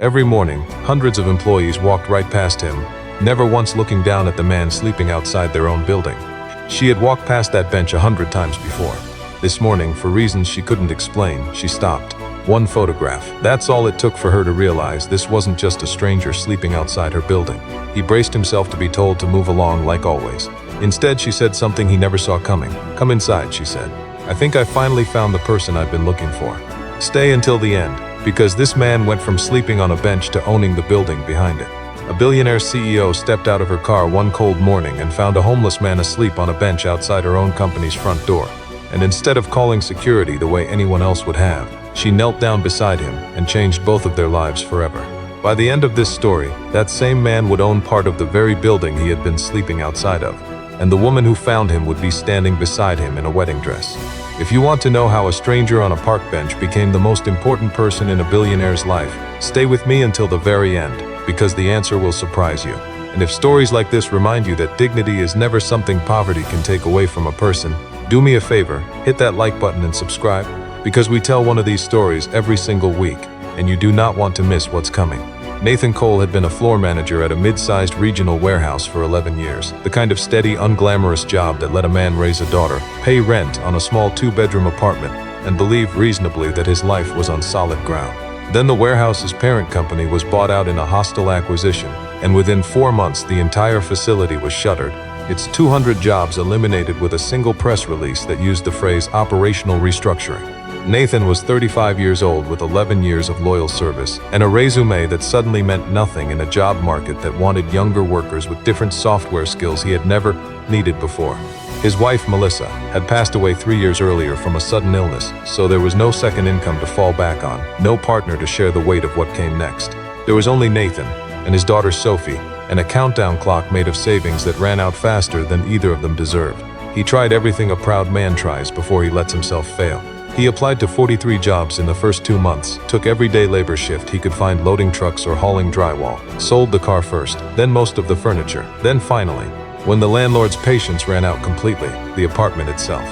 Every morning, hundreds of employees walked right past him, never once looking down at the man sleeping outside their own building. She had walked past that bench 100 times before. This morning, for reasons she couldn't explain, she stopped. One photograph. That's all it took for her to realize this wasn't just a stranger sleeping outside her building. He braced himself to be told to move along like always. Instead, she said something he never saw coming. "Come inside," she said. "I think I finally found the person I've been looking for. Stay until the end." Because this man went from sleeping on a bench to owning the building behind it. A billionaire CEO stepped out of her car one cold morning and found a homeless man asleep on a bench outside her own company's front door. And instead of calling security the way anyone else would have, she knelt down beside him and changed both of their lives forever. By the end of this story, that same man would own part of the very building he had been sleeping outside of. And the woman who found him would be standing beside him in a wedding dress. If you want to know how a stranger on a park bench became the most important person in a billionaire's life, stay with me until the very end, because the answer will surprise you. And if stories like this remind you that dignity is never something poverty can take away from a person, do me a favor, hit that like button and subscribe, because we tell one of these stories every single week, and you do not want to miss what's coming. Nathan Cole had been a floor manager at a mid-sized regional warehouse for 11 years, the kind of steady, unglamorous job that let a man raise a daughter, pay rent on a small 2-bedroom apartment, and believe reasonably that his life was on solid ground. Then the warehouse's parent company was bought out in a hostile acquisition, and within 4 months the entire facility was shuttered, its 200 jobs eliminated with a single press release that used the phrase operational restructuring. Nathan was 35 years old with 11 years of loyal service and a resume that suddenly meant nothing in a job market that wanted younger workers with different software skills he had never needed before. His wife, Melissa, had passed away 3 years earlier from a sudden illness, so there was no second income to fall back on, no partner to share the weight of what came next. There was only Nathan and his daughter Sophie, and a countdown clock made of savings that ran out faster than either of them deserved. He tried everything a proud man tries before he lets himself fail. He applied to 43 jobs in the first 2 months, took every day labor shift he could find loading trucks or hauling drywall, sold the car first, then most of the furniture, then finally, when the landlord's patience ran out completely, the apartment itself.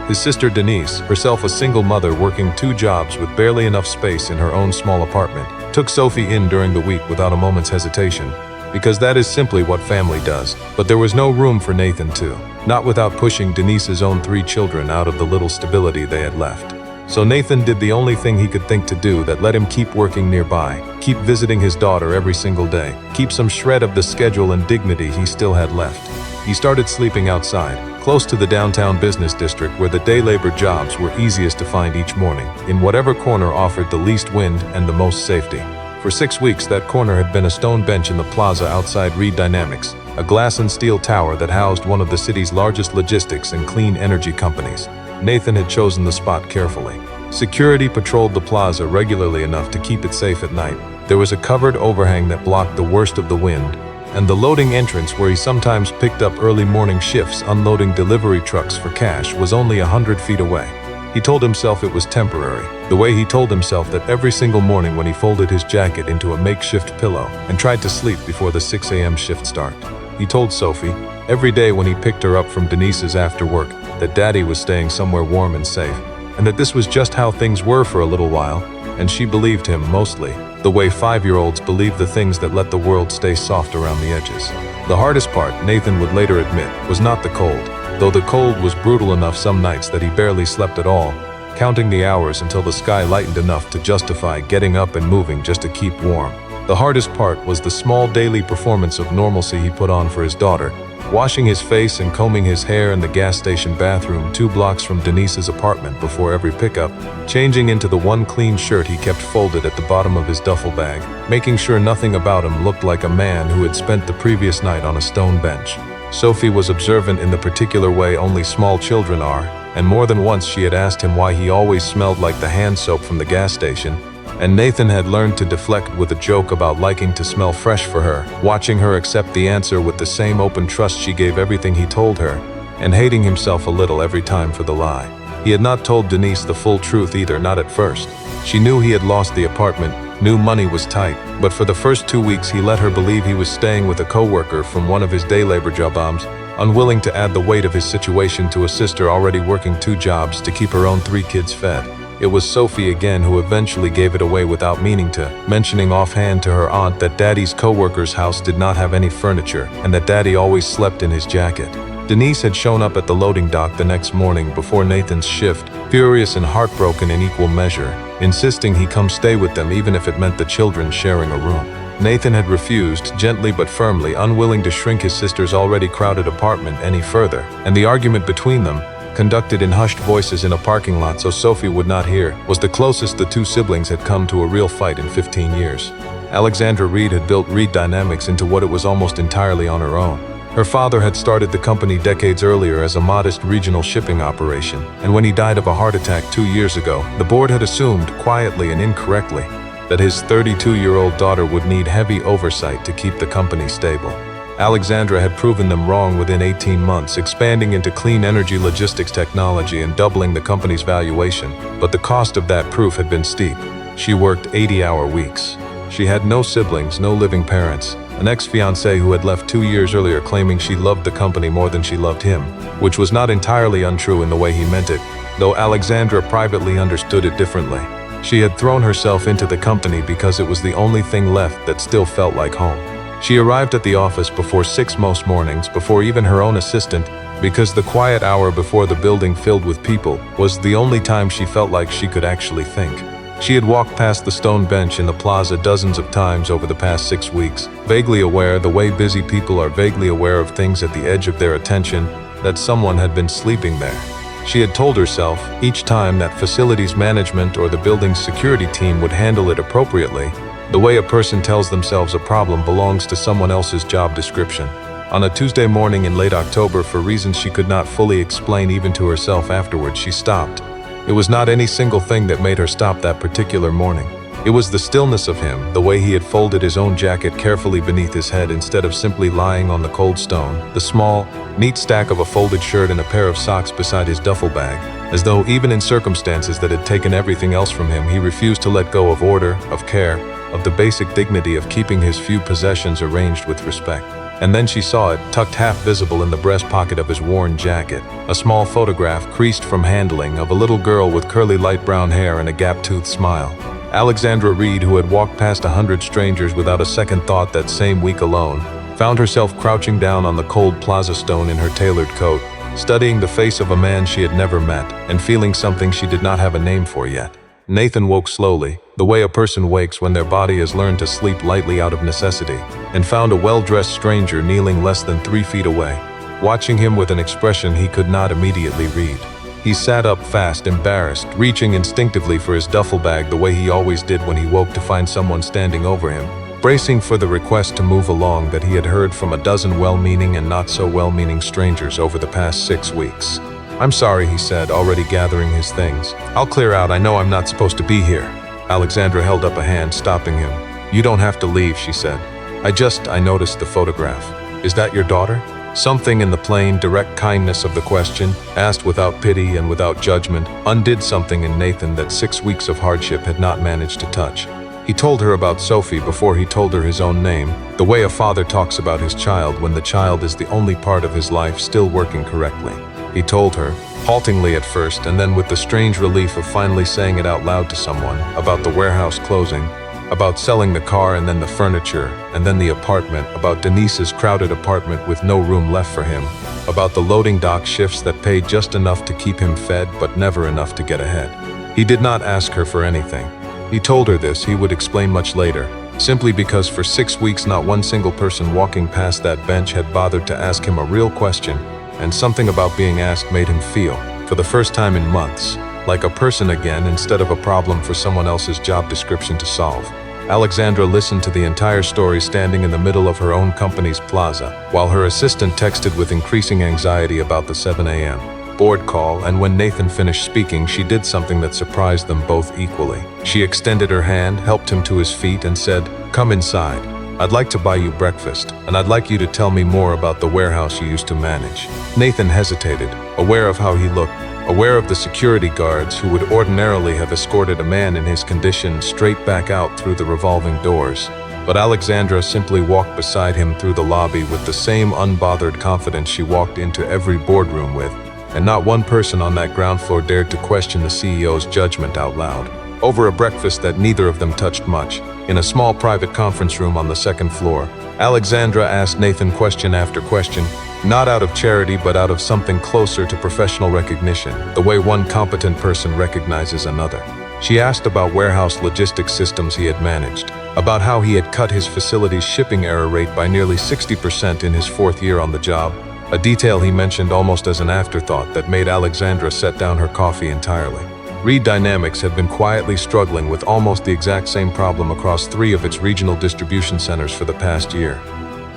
His sister Denise, herself a single mother working 2 jobs with barely enough space in her own small apartment, took Sophie in during the week without a moment's hesitation, because that is simply what family does. But there was no room for Nathan too, not without pushing Denise's own 3 children out of the little stability they had left. So Nathan did the only thing he could think to do that let him keep working nearby, keep visiting his daughter every single day, keep some shred of the schedule and dignity he still had left. He started sleeping outside, close to the downtown business district where the day labor jobs were easiest to find each morning, in whatever corner offered the least wind and the most safety. For 6 weeks, that corner had been a stone bench in the Plaza outside Reed Dynamics, a glass and steel tower that housed one of the city's largest logistics and clean energy companies. Nathan had chosen the spot carefully. Security patrolled the plaza regularly enough to keep it safe at night. There was a covered overhang that blocked the worst of the wind, and the loading entrance where he sometimes picked up early morning shifts unloading delivery trucks for cash was only 100 feet away. He told himself it was temporary, the way he told himself that every single morning when he folded his jacket into a makeshift pillow and tried to sleep before the 6 a.m. shift start. He told Sophie, every day when he picked her up from Denise's after work, that Daddy was staying somewhere warm and safe, and that this was just how things were for a little while, and she believed him mostly, the way 5-year-olds believe the things that let the world stay soft around the edges. The hardest part, Nathan would later admit, was not the cold, though the cold was brutal enough some nights that he barely slept at all, counting the hours until the sky lightened enough to justify getting up and moving just to keep warm. The hardest part was the small daily performance of normalcy he put on for his daughter, washing his face and combing his hair in the gas station bathroom 2 blocks from Denise's apartment before every pickup, changing into the one clean shirt he kept folded at the bottom of his duffel bag, making sure nothing about him looked like a man who had spent the previous night on a stone bench. Sophie was observant in the particular way only small children are, and more than once she had asked him why he always smelled like the hand soap from the gas station, and Nathan had learned to deflect with a joke about liking to smell fresh for her, watching her accept the answer with the same open trust she gave everything he told her, and hating himself a little every time for the lie. He had not told Denise the full truth either, not at first. She knew he had lost the apartment, knew money was tight, but for the first 2 weeks he let her believe he was staying with a coworker from one of his day labor jobs, unwilling to add the weight of his situation to a sister already working 2 jobs to keep her own 3 kids fed. It was Sophie again who eventually gave it away without meaning to, mentioning offhand to her aunt that Daddy's co-worker's house did not have any furniture and that Daddy always slept in his jacket. Denise had shown up at the loading dock the next morning before Nathan's shift, furious and heartbroken in equal measure, insisting he come stay with them even if it meant the children sharing a room. Nathan had refused, gently but firmly, unwilling to shrink his sister's already crowded apartment any further, and the argument between them, conducted in hushed voices in a parking lot so Sophie would not hear, was the closest the two siblings had come to a real fight in 15 years. Alexandra Reed had built Reed Dynamics into what it was almost entirely on her own. Her father had started the company decades earlier as a modest regional shipping operation, and when he died of a heart attack 2 years ago, the board had assumed, quietly and incorrectly, that his 32-year-old daughter would need heavy oversight to keep the company stable. Alexandra had proven them wrong within 18 months, expanding into clean energy logistics technology and doubling the company's valuation, but the cost of that proof had been steep. She worked 80-hour weeks. She had no siblings, no living parents, an ex-fiancé who had left 2 years earlier claiming she loved the company more than she loved him, which was not entirely untrue in the way he meant it, though Alexandra privately understood it differently. She had thrown herself into the company because it was the only thing left that still felt like home. She arrived at the office before 6 most mornings, before even her own assistant, because the quiet hour before the building filled with people was the only time she felt like she could actually think. She had walked past the stone bench in the plaza dozens of times over the past 6 weeks, vaguely aware, the way busy people are vaguely aware of things at the edge of their attention, that someone had been sleeping there. She had told herself, each time, that facilities management or the building's security team would handle it appropriately, the way a person tells themselves a problem belongs to someone else's job description. On a Tuesday morning in late October, for reasons she could not fully explain even to herself afterwards, she stopped. It was not any single thing that made her stop that particular morning. It was the stillness of him, the way he had folded his own jacket carefully beneath his head instead of simply lying on the cold stone, the small, neat stack of a folded shirt and a pair of socks beside his duffel bag, as though even in circumstances that had taken everything else from him, he refused to let go of order, of care, of the basic dignity of keeping his few possessions arranged with respect. And then she saw it, tucked half visible in the breast pocket of his worn jacket, a small photograph, creased from handling, of a little girl with curly light brown hair and a gap-toothed smile. Alexandra Reed, who had walked past 100 strangers without a second thought that same week alone, found herself crouching down on the cold plaza stone in her tailored coat, studying the face of a man she had never met, and feeling something she did not have a name for yet. Nathan woke slowly, the way a person wakes when their body has learned to sleep lightly out of necessity, and found a well-dressed stranger kneeling less than 3 feet away, watching him with an expression he could not immediately read. He sat up fast, embarrassed, reaching instinctively for his duffel bag the way he always did when he woke to find someone standing over him, bracing for the request to move along that he had heard from a dozen well-meaning and not-so-well-meaning strangers over the past 6 weeks. "I'm sorry," he said, already gathering his things. "I'll clear out. I know I'm not supposed to be here." Alexandra held up a hand, stopping him. "You don't have to leave," she said. I noticed the photograph. Is that your daughter?" Something in the plain, direct kindness of the question, asked without pity and without judgment, undid something in Nathan that 6 weeks of hardship had not managed to touch. He told her about Sophie before he told her his own name, the way a father talks about his child when the child is the only part of his life still working correctly. He told her, haltingly at first, and then with the strange relief of finally saying it out loud to someone, about the warehouse closing, about selling the car and then the furniture, and then the apartment, about Denise's crowded apartment with no room left for him, about the loading dock shifts that paid just enough to keep him fed but never enough to get ahead. He did not ask her for anything. He told her this, he would explain much later, simply because for 6 weeks not one single person walking past that bench had bothered to ask him a real question, and something about being asked made him feel, for the first time in months, like a person again instead of a problem for someone else's job description to solve. Alexandra listened to the entire story standing in the middle of her own company's plaza, while her assistant texted with increasing anxiety about the 7 a.m. board call, and when Nathan finished speaking, she did something that surprised them both equally. She extended her hand, helped him to his feet, and said, "Come inside. I'd like to buy you breakfast, and I'd like you to tell me more about the warehouse you used to manage." Nathan hesitated, aware of how he looked, aware of the security guards who would ordinarily have escorted a man in his condition straight back out through the revolving doors. But Alexandra simply walked beside him through the lobby with the same unbothered confidence she walked into every boardroom with, and not one person on that ground floor dared to question the CEO's judgment out loud. Over a breakfast that neither of them touched much, in a small private conference room on the second floor, Alexandra asked Nathan question after question, not out of charity but out of something closer to professional recognition, the way one competent person recognizes another. She asked about warehouse logistics systems he had managed, about how he had cut his facility's shipping error rate by nearly 60% in his 4th year on the job, a detail he mentioned almost as an afterthought that made Alexandra set down her coffee entirely. Reed Dynamics had been quietly struggling with almost the exact same problem across 3 of its regional distribution centers for the past year.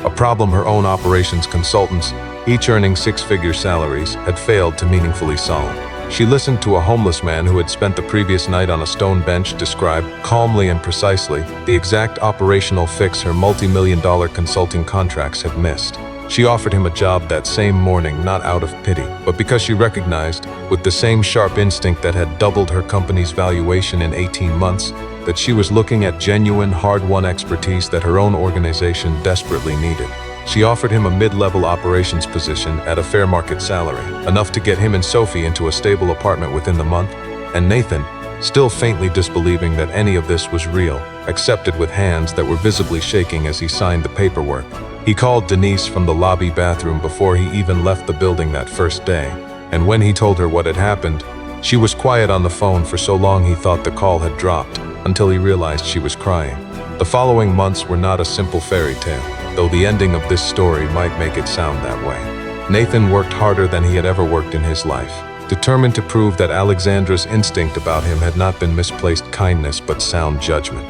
A problem her own operations consultants, each earning 6-figure salaries, had failed to meaningfully solve. She listened to a homeless man who had spent the previous night on a stone bench describe, calmly and precisely, the exact operational fix her multi-million-dollar consulting contracts had missed. She offered him a job that same morning, not out of pity, but because she recognized, with the same sharp instinct that had doubled her company's valuation in 18 months, that she was looking at genuine, hard-won expertise that her own organization desperately needed. She offered him a mid-level operations position at a fair market salary, enough to get him and Sophie into a stable apartment within the month, and Nathan, still faintly disbelieving that any of this was real, accepted with hands that were visibly shaking as he signed the paperwork. He called Denise from the lobby bathroom before he even left the building that first day, and when he told her what had happened, she was quiet on the phone for so long he thought the call had dropped, until he realized she was crying. The following months were not a simple fairy tale, though the ending of this story might make it sound that way. Nathan worked harder than he had ever worked in his life, determined to prove that Alexandra's instinct about him had not been misplaced kindness but sound judgment.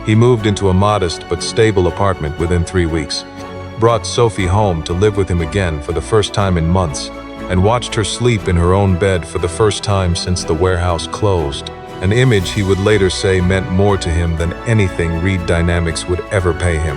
He moved into a modest but stable apartment within 3 weeks, brought Sophie home to live with him again for the first time in months, and watched her sleep in her own bed for the first time since the warehouse closed, an image he would later say meant more to him than anything Reed Dynamics would ever pay him.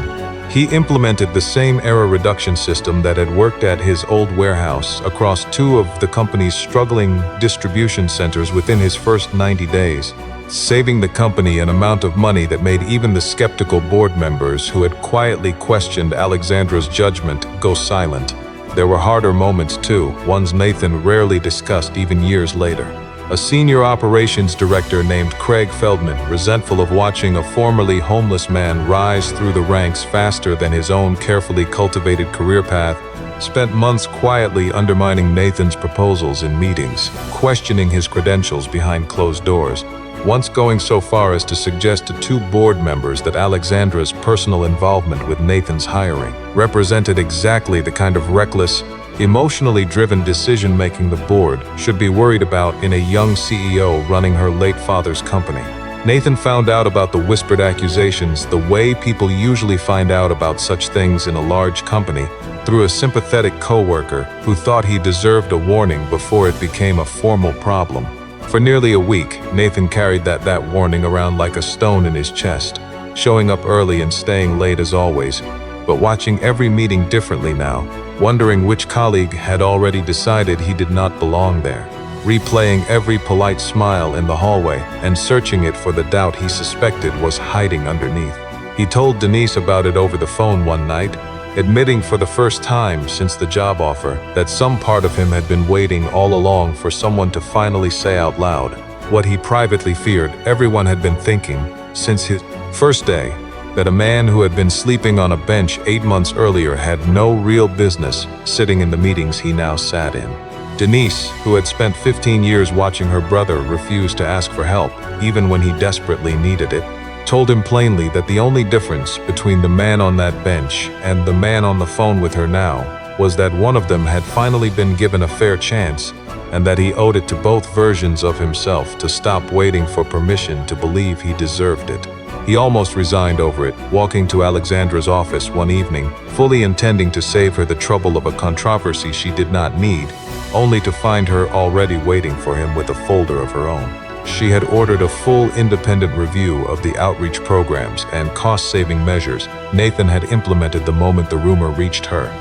He implemented the same error reduction system that had worked at his old warehouse across 2 of the company's struggling distribution centers within his first 90 days, saving the company an amount of money that made even the skeptical board members who had quietly questioned Alexandra's judgment go silent. There were harder moments too, ones Nathan rarely discussed even years later. A senior operations director named Craig Feldman, resentful of watching a formerly homeless man rise through the ranks faster than his own carefully cultivated career path, spent months quietly undermining Nathan's proposals in meetings, questioning his credentials behind closed doors, once going so far as to suggest to 2 board members that Alexandra's personal involvement with Nathan's hiring represented exactly the kind of reckless, emotionally driven decision-making the board should be worried about in a young CEO running her late father's company. Nathan found out about the whispered accusations the way people usually find out about such things in a large company, through a sympathetic coworker who thought he deserved a warning before it became a formal problem. For nearly a week, Nathan carried that warning around like a stone in his chest, showing up early and staying late as always, but watching every meeting differently now, wondering which colleague had already decided he did not belong there, replaying every polite smile in the hallway and searching it for the doubt he suspected was hiding underneath. He told Denise about it over the phone one night, admitting for the first time since the job offer that some part of him had been waiting all along for someone to finally say out loud what he privately feared everyone had been thinking since his first day, that a man who had been sleeping on a bench 8 months earlier had no real business sitting in the meetings he now sat in. Denise, who had spent 15 years watching her brother refuse to ask for help, even when he desperately needed it, told him plainly that the only difference between the man on that bench and the man on the phone with her now was that one of them had finally been given a fair chance, and that he owed it to both versions of himself to stop waiting for permission to believe he deserved it. He almost resigned over it, walking to Alexandra's office one evening, fully intending to save her the trouble of a controversy she did not need, only to find her already waiting for him with a folder of her own. She had ordered a full independent review of the outreach programs and cost-saving measures Nathan had implemented the moment the rumor reached her.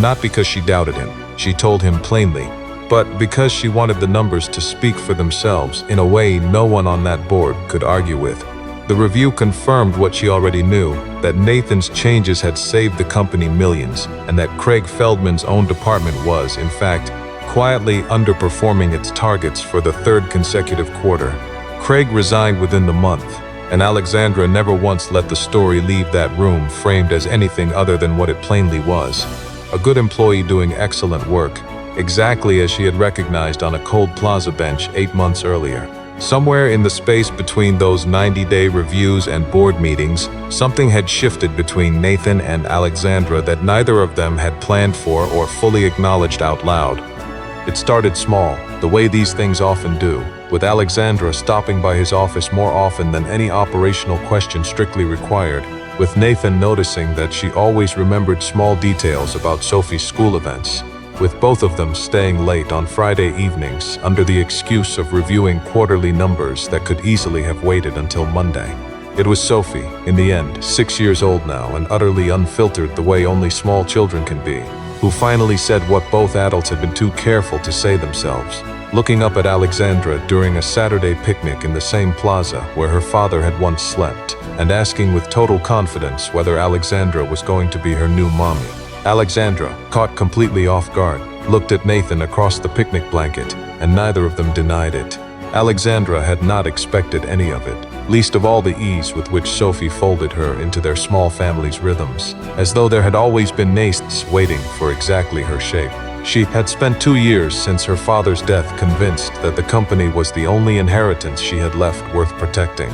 Not because she doubted him, she told him plainly, but because she wanted the numbers to speak for themselves in a way no one on that board could argue with. The review confirmed what she already knew, that Nathan's changes had saved the company millions, and that Craig Feldman's own department was, in fact, quietly underperforming its targets for the third consecutive quarter. Craig resigned within the month, and Alexandra never once let the story leave that room framed as anything other than what it plainly was. A good employee doing excellent work, exactly as she had recognized on a cold Plaza bench 8 months earlier. Somewhere in the space between those 90-day reviews and board meetings, something had shifted between Nathan and Alexandra that neither of them had planned for or fully acknowledged out loud. It started small, the way these things often do, with Alexandra stopping by his office more often than any operational question strictly required, with Nathan noticing that she always remembered small details about Sophie's school events, with both of them staying late on Friday evenings under the excuse of reviewing quarterly numbers that could easily have waited until Monday. It was Sophie, in the end, 6 years old now and utterly unfiltered the way only small children can be, who finally said what both adults had been too careful to say themselves, looking up at Alexandra during a Saturday picnic in the same plaza where her father had once slept, and asking with total confidence whether Alexandra was going to be her new mommy. Alexandra, caught completely off guard, looked at Nathan across the picnic blanket, and neither of them denied it. Alexandra had not expected any of it, least of all the ease with which Sophie folded her into their small family's rhythms, as though there had always been nests waiting for exactly her shape. She had spent 2 years since her father's death convinced that the company was the only inheritance she had left worth protecting,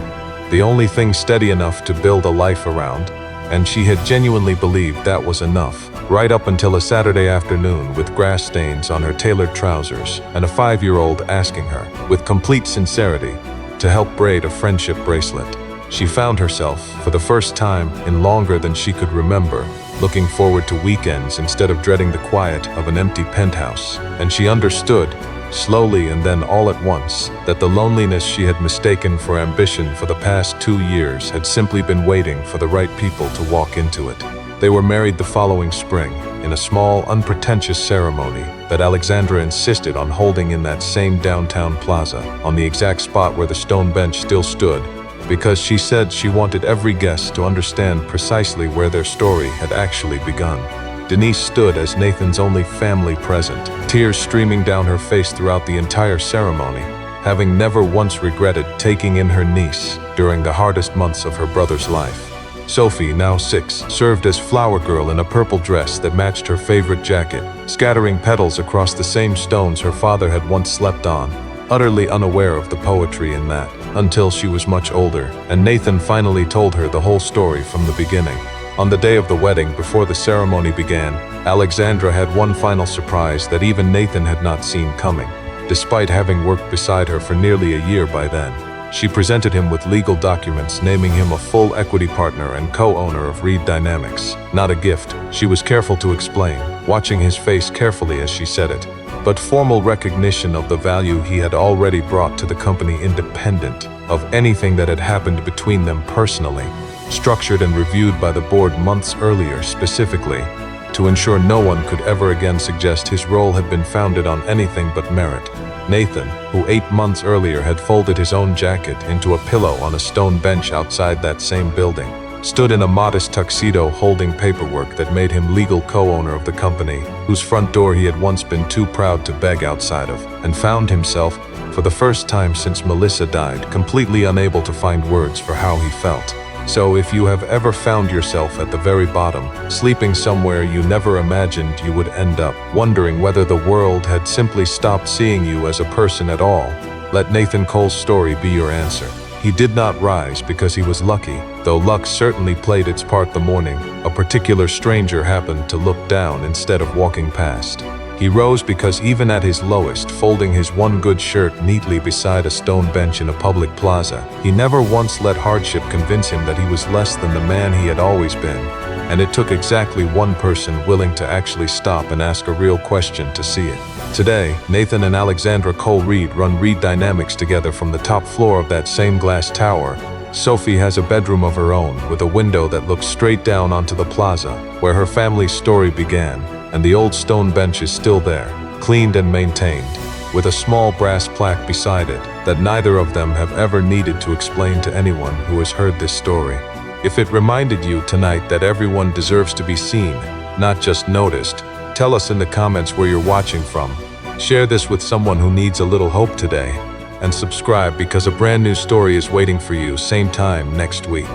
the only thing steady enough to build a life around, and she had genuinely believed that was enough, right up until a Saturday afternoon with grass stains on her tailored trousers and a 5-year-old asking her, with complete sincerity, to help braid a friendship bracelet. She found herself, for the first time in longer than she could remember, looking forward to weekends instead of dreading the quiet of an empty penthouse, and she understood, slowly and then all at once, that the loneliness she had mistaken for ambition for the past 2 years had simply been waiting for the right people to walk into it. They were married the following spring, in a small, unpretentious ceremony that Alexandra insisted on holding in that same downtown plaza, on the exact spot where the stone bench still stood, because she said she wanted every guest to understand precisely where their story had actually begun. Denise stood as Nathan's only family present, tears streaming down her face throughout the entire ceremony, having never once regretted taking in her niece during the hardest months of her brother's life. Sophie, now 6, served as flower girl in a purple dress that matched her favorite jacket, scattering petals across the same stones her father had once slept on, utterly unaware of the poetry in that, until she was much older, and Nathan finally told her the whole story from the beginning. On the day of the wedding, before the ceremony began, Alexandra had one final surprise that even Nathan had not seen coming, despite having worked beside her for nearly a year by then. She presented him with legal documents naming him a full equity partner and co-owner of Reed Dynamics. Not a gift, she was careful to explain, watching his face carefully as she said it, but formal recognition of the value he had already brought to the company independent of anything that had happened between them personally, structured and reviewed by the board months earlier specifically, to ensure no one could ever again suggest his role had been founded on anything but merit. Nathan, who 8 months earlier had folded his own jacket into a pillow on a stone bench outside that same building, stood in a modest tuxedo holding paperwork that made him legal co-owner of the company, whose front door he had once been too proud to beg outside of, and found himself, for the first time since Melissa died, completely unable to find words for how he felt. So if you have ever found yourself at the very bottom, sleeping somewhere you never imagined you would end up, wondering whether the world had simply stopped seeing you as a person at all, let Nathan Cole's story be your answer. He did not rise because he was lucky, though luck certainly played its part the morning a particular stranger happened to look down instead of walking past. He rose because even at his lowest, folding his one good shirt neatly beside a stone bench in a public plaza, he never once let hardship convince him that he was less than the man he had always been, and it took exactly one person willing to actually stop and ask a real question to see it. Today, Nathan and Alexandra Cole Reed run Reed Dynamics together from the top floor of that same glass tower. Sophie has a bedroom of her own with a window that looks straight down onto the plaza, where her family's story began, and the old stone bench is still there, cleaned and maintained, with a small brass plaque beside it that neither of them have ever needed to explain to anyone who has heard this story. If it reminded you tonight that everyone deserves to be seen, not just noticed, tell us in the comments where you're watching from. Share this with someone who needs a little hope today. And subscribe because a brand new story is waiting for you same time next week.